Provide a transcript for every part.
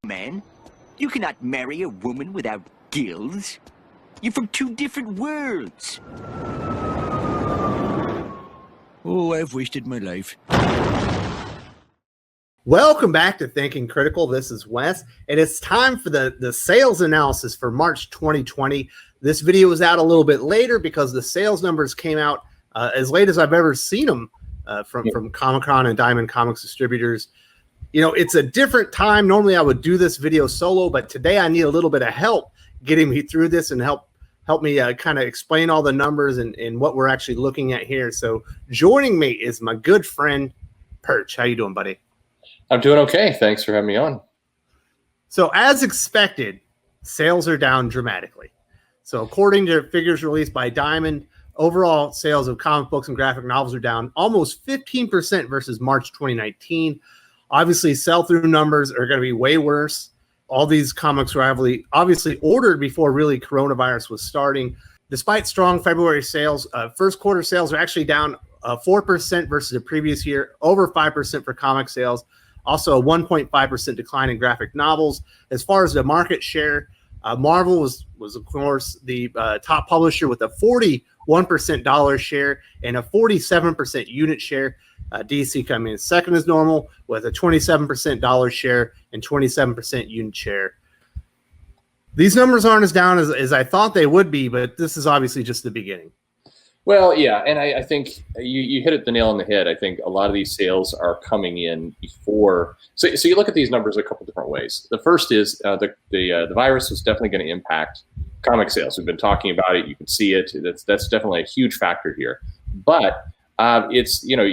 Man, you cannot marry a woman without gills. You're from two different worlds. Oh, I've wasted my life. Welcome back to Thinking Critical. This is Wes, and it's time for the sales analysis for March 2020. This video was out a little bit later because the sales numbers came out as late as I've ever seen them from Comic-Con and Diamond Comics Distributors. You know, it's a different time. Normally I would do this video solo, but today I need a little bit of help getting me through this and help me kind of explain all the numbers and what we're actually looking at here. So joining me is my good friend, Perch. How you doing, buddy? I'm doing okay. Thanks for having me on. So as expected, sales are down dramatically. So according to figures released by Diamond, overall sales of comic books and graphic novels are down almost 15% versus March 2019. Obviously, sell-through numbers are going to be way worse. All these comics were obviously ordered before really coronavirus was starting. Despite strong February sales, first quarter sales are actually down 4% versus the previous year, over 5% for comic sales. Also a 1.5% decline in graphic novels. As far as the market share, Marvel was of course the top publisher with a 41% dollar share and a 47% unit share. DC coming in second as normal with a 27% dollar share and 27% unit share. These numbers aren't as down as I thought they would be, but this is obviously just the beginning. Well, yeah, and I think you hit it the nail on the head. I think a lot of these sales are coming in before. So you look at these numbers a couple different ways. The first is the virus was definitely going to impact comic sales. We've been talking about it. You can see it. That's definitely a huge factor here. But it's, you know,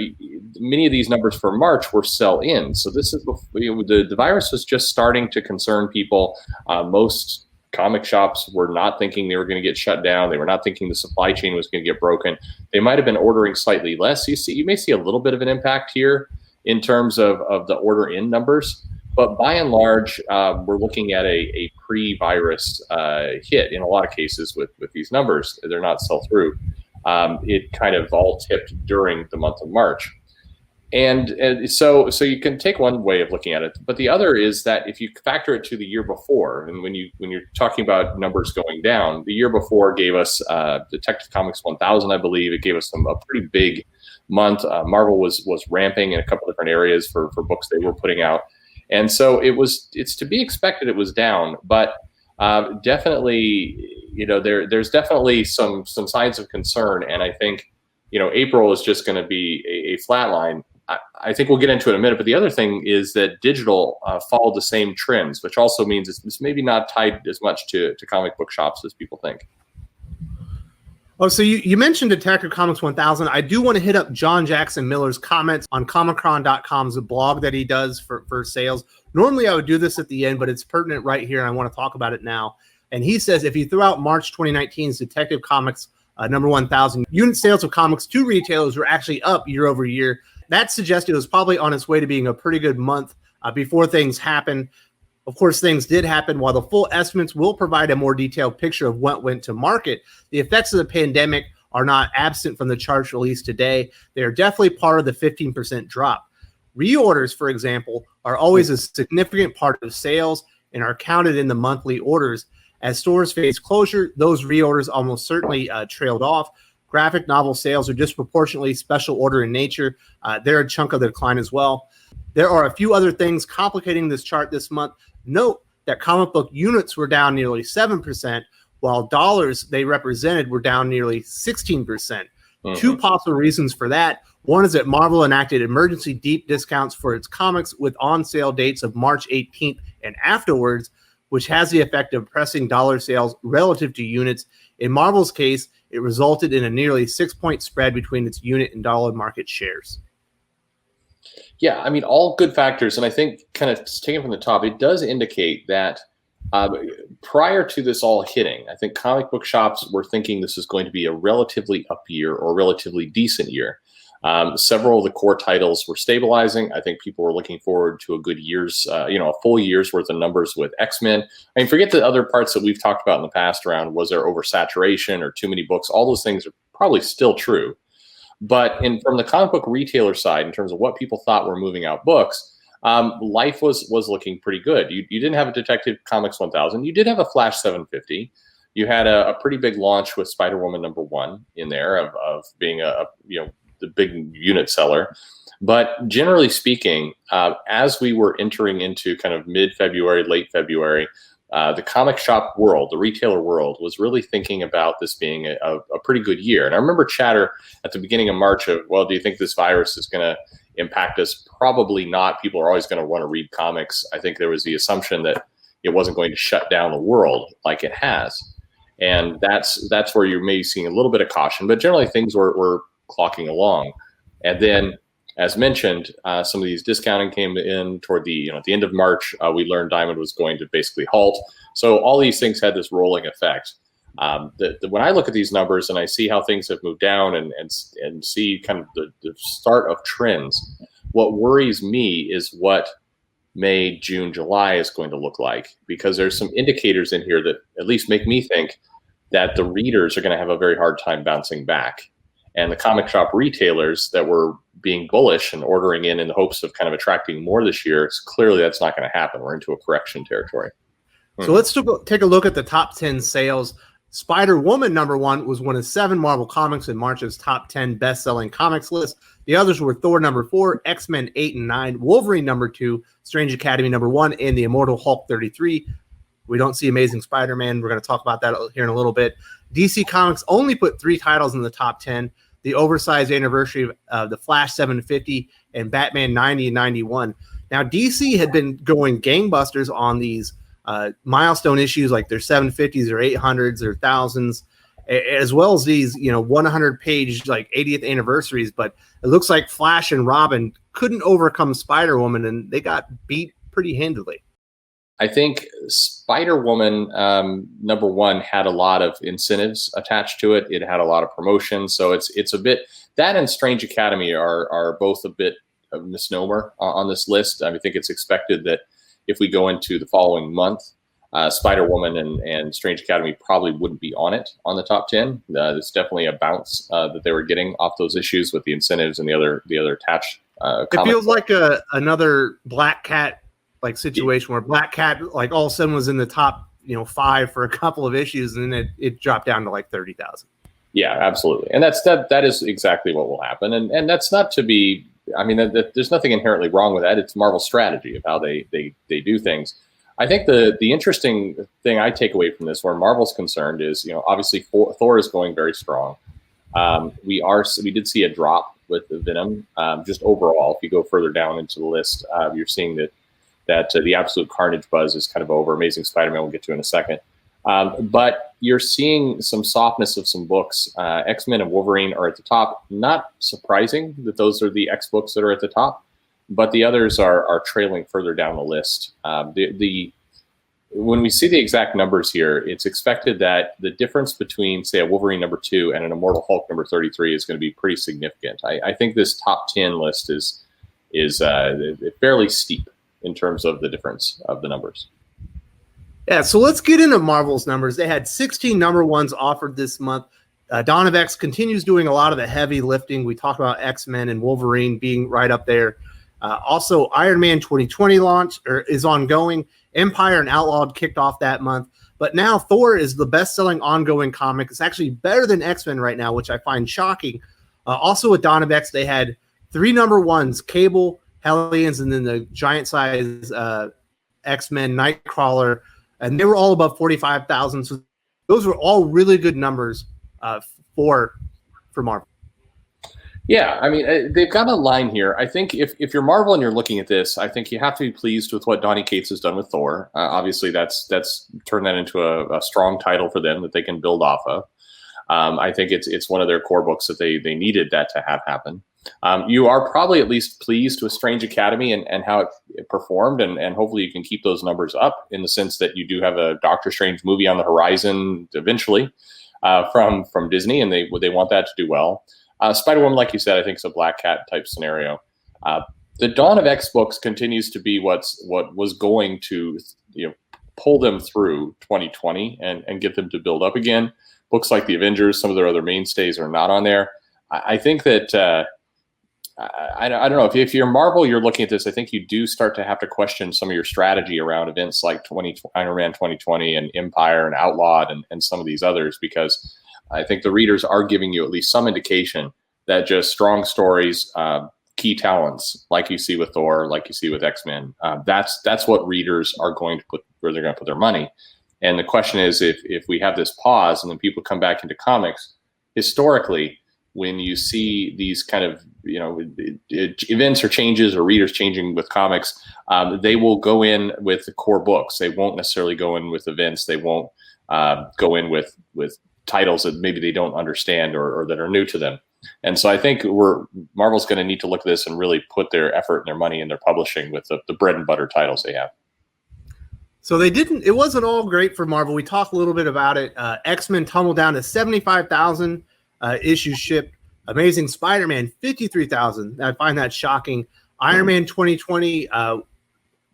many of these numbers for March were sell in. So this is the virus was just starting to concern people. Most comic shops were not thinking they were going to get shut down. They were not thinking the supply chain was going to get broken. They might have been ordering slightly less. You may see a little bit of an impact here in terms of the order in numbers. But by and large, we're looking at a pre-virus hit in a lot of cases with these numbers. They're not sell-through. It kind of all tipped during the month of March. And so you can take one way of looking at it, but the other is that if you factor it to the year before, and when you're talking about numbers going down, the year before gave us Detective Comics 1000, I believe. It gave us a pretty big month. Marvel was ramping in a couple different areas for books they were putting out, and so it's to be expected it was down, but definitely, you know, there's definitely some signs of concern, and I think, you know, April is just going to be a flat line. I think we'll get into it in a minute, but the other thing is that digital followed the same trends, which also means it's maybe not tied as much to comic book shops as people think. Oh, so you mentioned Detective Comics 1000. I do want to hit up John Jackson Miller's comments on comichron.com's blog that he does for sales. Normally I would do this at the end, but it's pertinent right here, and I want to talk about it now. And he says, if you threw out March 2019's Detective Comics number 1000, unit sales of comics to retailers were actually up year over year. That suggested it was probably on its way to being a pretty good month before things happened. Of course, things did happen. While the full estimates will provide a more detailed picture of what went to market, the effects of the pandemic are not absent from the charts released today. They are definitely part of the 15% drop. Reorders, for example, are always a significant part of sales and are counted in the monthly orders. As stores face closure, those reorders almost certainly trailed off. Graphic novel sales are disproportionately special order in nature. They're a chunk of the decline as well. There are a few other things complicating this chart this month. Note that comic book units were down nearly 7%, while dollars they represented were down nearly 16%. Mm-hmm. Two possible reasons for that. One is that Marvel enacted emergency deep discounts for its comics with on-sale dates of March 18th and afterwards, which has the effect of pressing dollar sales relative to units. In Marvel's case, it resulted in a nearly 6-point spread between its unit and dollar market shares. Yeah, I mean, all good factors. And I think kind of taking from the top, it does indicate that prior to this all hitting, I think comic book shops were thinking this is going to be a relatively up year or relatively decent year. Several of the core titles were stabilizing. I think people were looking forward to a good year's, a full year's worth of numbers with X-Men. I mean, forget the other parts that we've talked about in the past around, was there oversaturation or too many books? All those things are probably still true. But from the comic book retailer side, in terms of what people thought were moving out books, life was looking pretty good. You didn't have a Detective Comics 1000. You did have a Flash 750. You had a pretty big launch with Spider-Woman #1 in there of being the big unit seller. But generally speaking, as we were entering into kind of mid-February, late February, the comic shop world, the retailer world, was really thinking about this being a pretty good year. And I remember chatter at the beginning of March of, well, do you think this virus is going to impact us? Probably not. People are always going to want to read comics. I think there was the assumption that it wasn't going to shut down the world like it has. And that's where you may be seeing a little bit of caution. But generally, things were clocking along. And then, as mentioned, some of these discounting came in toward the at the end of March. We learned Diamond was going to basically halt. So all these things had this rolling effect. When I look at these numbers and I see how things have moved down and see kind of the start of trends, what worries me is what May, June, July is going to look like, because there's some indicators in here that at least make me think that the readers are going to have a very hard time bouncing back. And the comic shop retailers that were being bullish and ordering in the hopes of kind of attracting more this year, clearly that's not going to happen. We're into a correction territory. So let's take a look at the top 10 sales. Spider-Woman #1 was one of 7 Marvel Comics in March's top 10 best-selling comics list. The others were Thor #4, X-Men 8 and 9, Wolverine #2, Strange Academy #1, and the Immortal Hulk 33. We don't see Amazing Spider-Man. We're going to talk about that here in a little bit. DC Comics only put 3 titles in the top 10. The oversized anniversary of the Flash 750 and Batman 90 and 91. Now, DC had been going gangbusters on these milestone issues, like their 750s or 800s or 1000s, as well as these 100-page like 80th anniversaries. But it looks like Flash and Robin couldn't overcome Spider-Woman, and they got beat pretty handily. I think Spider-Woman #1 had a lot of incentives attached to it. It had a lot of promotion, so it's a bit, that and Strange Academy are both a bit of a misnomer on this list. I think it's expected that if we go into the following month, Spider-Woman and Strange Academy probably wouldn't be on the top 10. There's definitely a bounce that they were getting off those issues with the incentives and the other attached. It feels like another Black Cat situation where Black Cat all of a sudden was in the top 5 for a couple of issues, and then it dropped down to like 30,000. Yeah, absolutely, and that is exactly what will happen, and that's not to be. I mean, there's nothing inherently wrong with that. It's Marvel's strategy of how they do things. I think the interesting thing I take away from this, where Marvel's concerned, is obviously Thor is going very strong. We did see a drop with the Venom. Just overall, if you go further down into the list, you're seeing that the absolute carnage buzz is kind of over. Amazing Spider-Man we'll get to in a second. But you're seeing some softness of some books. X-Men and Wolverine are at the top. Not surprising that those are the X books that are at the top, but the others are trailing further down the list. When we see the exact numbers here, it's expected that the difference between, say, a Wolverine #2 and an Immortal Hulk #33 is going to be pretty significant. I think this top 10 list is fairly steep in terms of the difference of the numbers. Yeah, so let's get into Marvel's numbers. They had 16 #1s offered this month. Dawn of X continues doing a lot of the heavy lifting. We talked about X-Men and Wolverine being right up there. Also, Iron Man 2020 is ongoing. Empire and Outlawed kicked off that month. But now Thor is the best-selling ongoing comic. It's actually better than X-Men right now, which I find shocking. Also, with Dawn of X, they had 3 #1s, Cable, Hellions, and then the giant-size X-Men Nightcrawler, and they were all above 45,000. So those were all really good numbers for Marvel. Yeah, I mean, they've got a line here. I think if you're Marvel and you're looking at this, I think you have to be pleased with what Donny Cates has done with Thor. Obviously, that's turned that into a strong title for them that they can build off of. I think it's one of their core books that they needed that to have happen. You are probably at least pleased with Strange Academy and how it performed, and hopefully you can keep those numbers up in the sense that you do have a Doctor Strange movie on the horizon eventually from Disney, and they want that to do well. Spider-Woman, like you said, I think is a Black Cat type scenario. The Dawn of X books continues to be what was going to pull them through 2020 and get them to build up again. Books like the Avengers, some of their other mainstays are not on there. I think that I don't know if you're Marvel, you're looking at this. I think you do start to have to question some of your strategy around events like Iron Man 2020 and Empire and Outlawed and some of these others, because I think the readers are giving you at least some indication that just strong stories, key talents, like you see with Thor, like you see with X-Men, that's what readers are going to put where they're going to put their money. And the question is, if we have this pause and then people come back into comics, historically, when you see these kind of events or changes or readers changing with comics, they will go in with the core books. They won't necessarily go in with events. They won't go in with titles that maybe they don't understand or that are new to them. And so I think Marvel's going to need to look at this and really put their effort and their money in their publishing with the bread and butter titles they have. So it wasn't all great for Marvel. We talked a little bit about it. X-Men tumbled down to 75,000 issues shipped. Amazing Spider-Man, 53,000. I find that shocking. Iron Man 2020,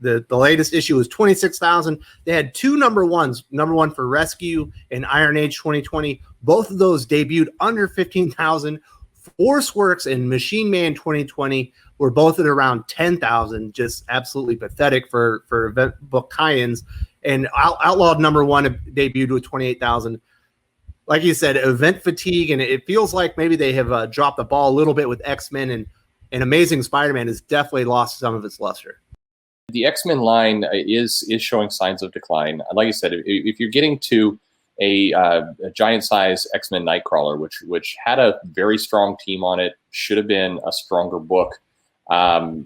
the latest issue was 26,000. They had two number ones, number one for Rescue and Iron Age 2020. Both of those debuted under 15,000. Force Works and Machine Man 2020 were both at around 10,000. Just absolutely pathetic for event book tie-ins. And Outlawed number one debuted with 28,000. Like you said, event fatigue, and it feels like maybe they have dropped the ball a little bit with X-Men, and Amazing Spider-Man has definitely lost some of its luster. The X-Men line is showing signs of decline. Like I said, if you're getting to a giant size X-Men Nightcrawler, which had a very strong team on it, should have been a stronger book,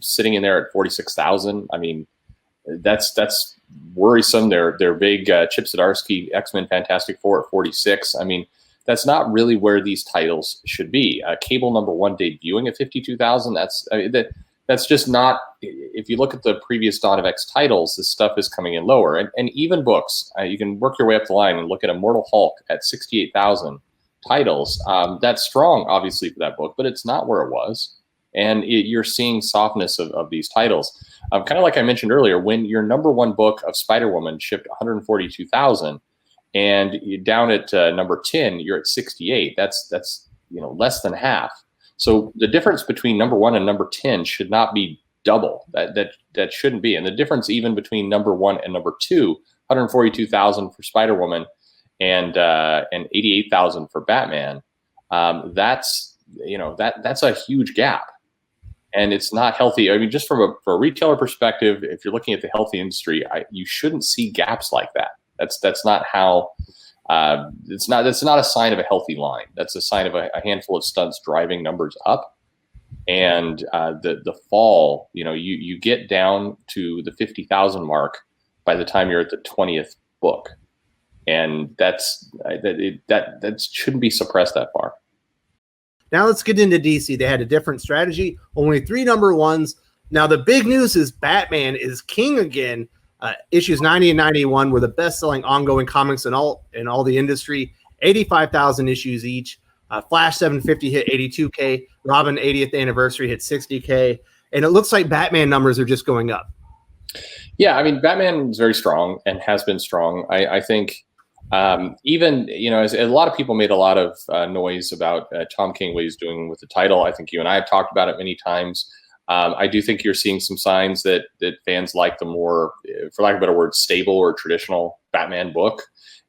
sitting in there at 46,000. I mean, that's worrisome. They're big Chip Zdarsky X-Men Fantastic Four at 46. I mean, that's not really where these titles should be. Cable number one debuting at 52,000. That's just not. If you look at the previous Dawn of X titles, this stuff is coming in lower. And even books, you can work your way up the line and look at Immortal Hulk at 68,000 titles. That's strong, obviously, for that book, but it's not where it was. And you're seeing softness of these titles. Kind of like I mentioned earlier, when your number one book of Spider-Woman shipped 142,000, and you're down at number 10, you're at 68. That's less than half. So the difference between number one and number 10 should not be double. That shouldn't be. And the difference even between number one and number two, 142,000 for Spider-Woman and 88,000 for Batman. That's a huge gap. And it's not healthy. I mean, just from a retailer perspective, if you're looking at the healthy industry, you shouldn't see gaps like that. That's not how. That's not a sign of a healthy line. That's a sign of a handful of stunts driving numbers up, and the fall. You get down to the 50,000 mark by the time you're at the 20th book, and that shouldn't be suppressed that far. Now let's get into DC. They had a different strategy. Only 3 number ones. Now the big news is Batman is king again. Issues 90 and 91 were the best-selling ongoing comics in all the industry. 85,000 issues each. Flash 750 hit 82K. Robin 80th anniversary hit 60K. And it looks like Batman numbers are just going up. Yeah, I mean, Batman is very strong and has been strong. I think even, as a lot of people made a lot of noise about Tom King, what he's doing with the title. I think you and I have talked about it many times. I do think you're seeing some signs that fans like the more, for lack of a better word, stable or traditional Batman book.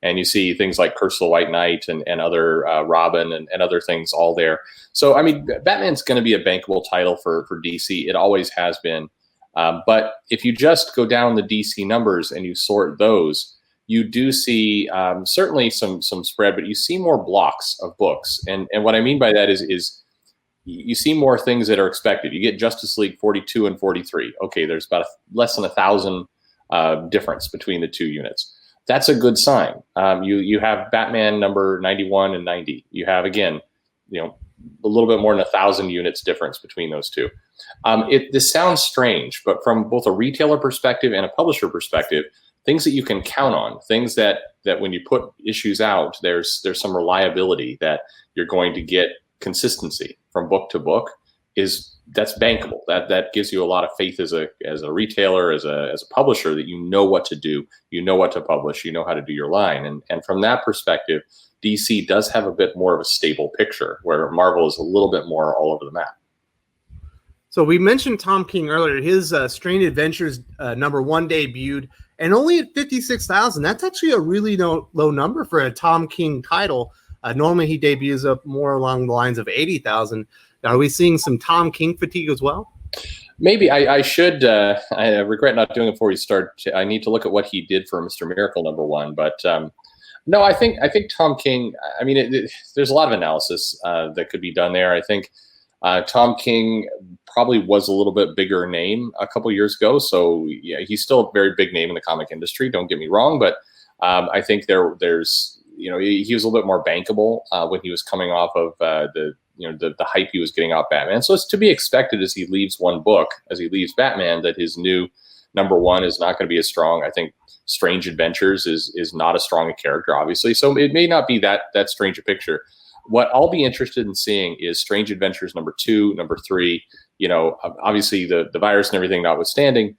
And you see things like Curse of the White Knight and other Robin and other things all there. So, I mean, Batman's going to be a bankable title for DC. It always has been. But if you just go down the DC numbers and you sort those, you do see certainly some spread, but you see more blocks of books. And what I mean by that is you see more things that are expected. You get Justice League 42 and 43. Okay, there's about less than 1,000 difference between the two units. That's a good sign. You have Batman number 91 and 90. You have, again, a little bit more than 1,000 units difference between those two. This sounds strange, but from both a retailer perspective and a publisher perspective, things that you can count on, things that when you put issues out, there's some reliability that you're going to get consistency from book to book, that's bankable. That gives you a lot of faith as a retailer, as a publisher, that you know what to do, you know what to publish, you know how to do your line. And from that perspective, DC does have a bit more of a stable picture, where Marvel is a little bit more all over the map. So we mentioned Tom King earlier. His Strange Adventures #1 debuted, and only at 56,000. That's actually a really low number for a Tom King title. Normally he debuts up more along the lines of 80,000. Are we seeing some Tom King fatigue as well? Maybe I should. I regret not doing it before we start. I need to look at what he did for Mr. Miracle #1. But no, I think Tom King. I mean, there's a lot of analysis that could be done there. I think Tom King probably was a little bit bigger name a couple years ago. So yeah, he's still a very big name in the comic industry. Don't get me wrong, but I think there's he was a little bit more bankable when he was coming off of the hype he was getting off Batman. So it's to be expected as he leaves one book, as he leaves Batman, that his new #1 is not going to be as strong. I think Strange Adventures is not as strong a character, obviously. So it may not be that strange a picture. What I'll be interested in seeing is Strange Adventures #2, #3. Obviously the virus and everything notwithstanding,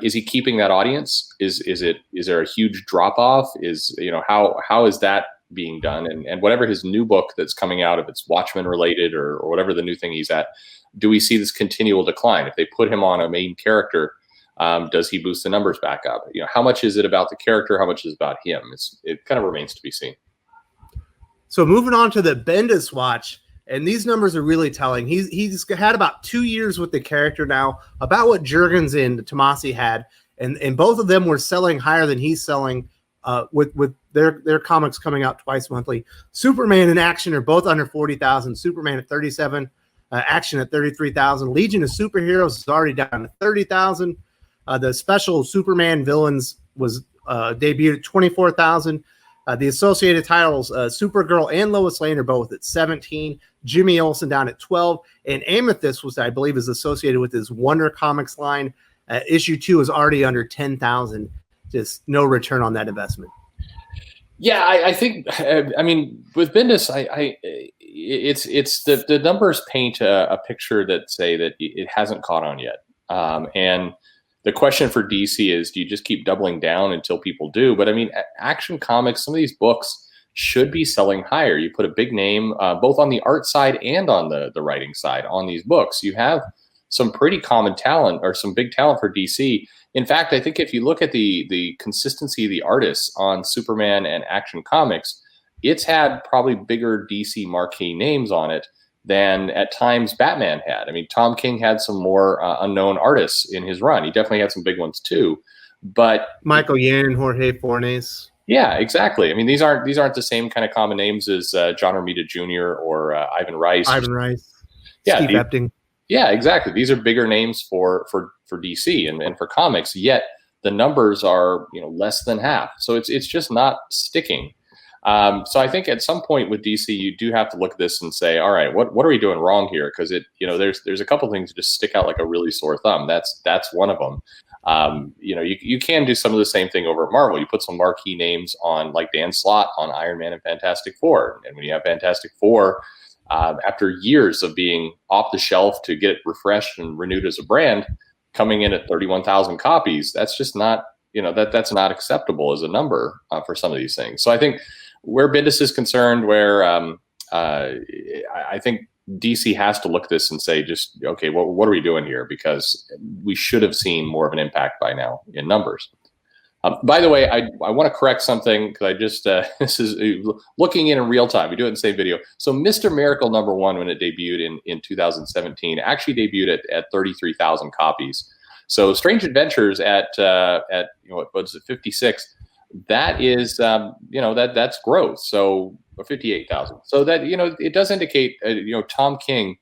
is he keeping that audience? Is there a huge drop off? How is that being done? And whatever his new book that's coming out, if it's Watchmen related or whatever the new thing he's at, do we see this continual decline? If they put him on a main character, does he boost the numbers back up? How much is it about the character? How much is it about him? It kind of remains to be seen. So moving on to the Bendis Watch, and these numbers are really telling. He's had about 2 years with the character now, about what Jurgens and Tomasi had, and both of them were selling higher than he's selling with their comics coming out twice monthly. Superman and Action are both under 40,000. Superman at 37, Action at 33,000. Legion of Superheroes is already down to 30,000. The special Superman Villains was debuted at 24,000. The associated titles, Supergirl and Lois Lane are both at 17. Jimmy Olsen down at 12. And Amethyst, was I believe is associated with his Wonder Comics line. Issue 2 is already under 10,000. Just no return on that investment. Yeah, I think. I mean, with Bendis, it's the numbers paint a picture that say that it hasn't caught on yet. And the question for DC is, do you just keep doubling down until people do? But I mean, Action Comics, some of these books should be selling higher. You put a big name, both on the art side and on the writing side on these books. You have some pretty common talent or some big talent for DC. In fact, I think if you look at the consistency of the artists on Superman and Action Comics, it's had probably bigger DC marquee names on it than at times Batman had. I mean, Tom King had some more unknown artists in his run. He definitely had some big ones too. But Michael Yen, Jorge Fornes. Yeah, exactly. I mean, these aren't the same kind of common names as John Romita Jr. or Ivan Rice. Yeah, Steve Epting. Yeah, exactly. These are bigger names for DC and for comics. Yet the numbers are less than half. So it's just not sticking. So I think at some point with DC, you do have to look at this and say, all right, what are we doing wrong here? Because there's a couple things that just stick out like a really sore thumb. That's one of them. You can do some of the same thing over at Marvel. You put some marquee names on, like Dan Slott on Iron Man and Fantastic Four, and when you have Fantastic Four, after years of being off the shelf to get it refreshed and renewed as a brand, coming in at 31,000 copies, that's just not that's not acceptable as a number for some of these things. So I think where Bendis is concerned, where I think DC has to look at this and say, just, okay, what are we doing here? Because we should have seen more of an impact by now in numbers. By the way, I want to correct something because I just, this is looking in real time. We do it in the same video. So Mr. Miracle #1, when it debuted in 2017, actually debuted at 33,000 copies. So Strange Adventures at what was it, 56, that is, that's growth. So 58,000. So that, it does indicate, Tom King.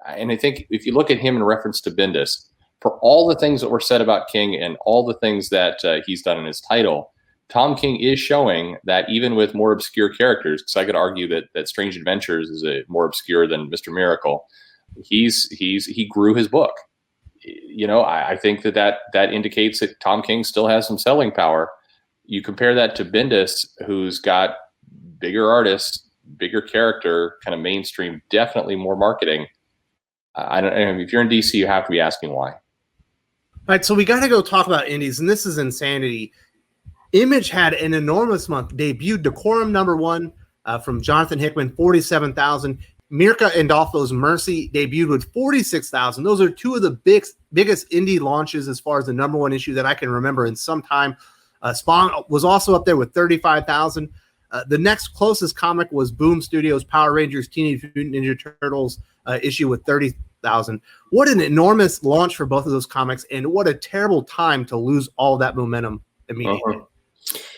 And I think if you look at him in reference to Bendis, for all the things that were said about King and all the things that he's done in his title, Tom King is showing that even with more obscure characters, because I could argue that Strange Adventures is more obscure than Mr. Miracle, he grew his book. I think that indicates that Tom King still has some selling power. You compare that to Bendis, who's got bigger artists, bigger character, kind of mainstream, definitely more marketing. If you're in DC, you have to be asking why. All right, so we got to go talk about indies, and this is insanity. Image had an enormous month. Debuted Decorum #1 from Jonathan Hickman, 47,000. Mirka Andolfo's Mercy debuted with 46,000. Those are two of the biggest indie launches as far as the #1 issue that I can remember in some time. Spawn was also up there with 35,000. The next closest comic was Boom Studios' Power Rangers Teenage Mutant Ninja Turtles issue with 30,000. What an enormous launch for both of those comics, and what a terrible time to lose all that momentum immediately.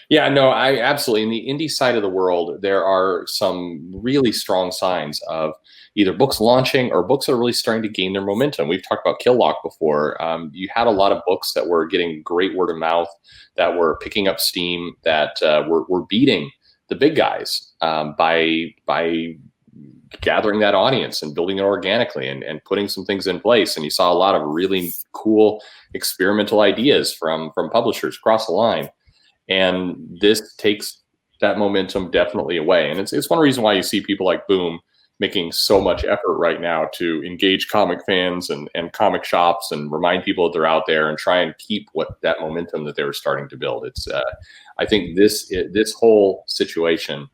Yeah, no, I absolutely. In the indie side of the world, there are some really strong signs of either books launching or books are really starting to gain their momentum. We've talked about Kill Lock before. You had a lot of books that were getting great word of mouth, that were picking up steam, that were beating the big guys by gathering that audience and building it organically and putting some things in place. And you saw a lot of really cool experimental ideas from publishers across the line. And this takes that momentum definitely away. And it's one reason why you see people like Boom making so much effort right now to engage comic fans and comic shops and remind people that they're out there and try and keep that momentum that they were starting to build. It's I think this whole situation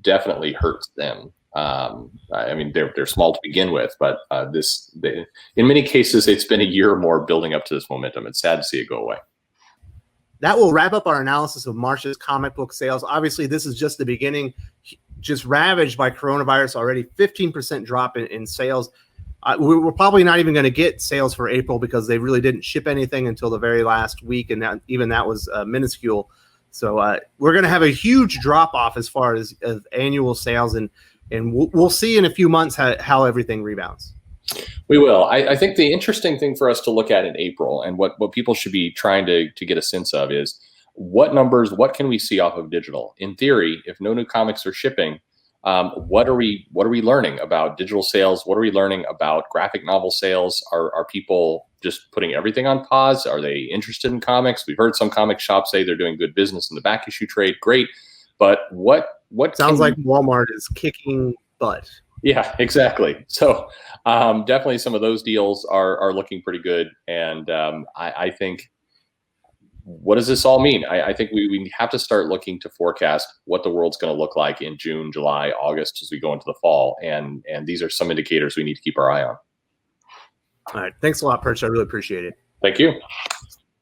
definitely hurts them. I mean, they're small to begin with, but in many cases, it's been a year or more building up to this momentum. It's sad to see it go away. That will wrap up our analysis of March's comic book sales. Obviously, this is just the beginning, just ravaged by coronavirus already. 15% drop in sales. We're probably not even going to get sales for April because they really didn't ship anything until the very last week, and that was minuscule. So we're going to have a huge drop off as far as annual sales, and we'll see in a few months how everything rebounds. We will. I think the interesting thing for us to look at in April, and what people should be trying to get a sense of, is what can we see off of digital? In theory, if no new comics are shipping, what are we learning about digital sales? What are we learning about graphic novel sales? Are people just putting everything on pause? Are they interested in comics? We've heard some comic shops say they're doing good business in the back issue trade. Great. But what sounds like Walmart is kicking butt. Yeah, exactly. So definitely some of those deals are looking pretty good. And I think, what does this all mean? I think we have to start looking to forecast what the world's going to look like in June, July, August as we go into the fall. And these are some indicators we need to keep our eye on. All right. Thanks a lot, Perch. I really appreciate it. Thank you.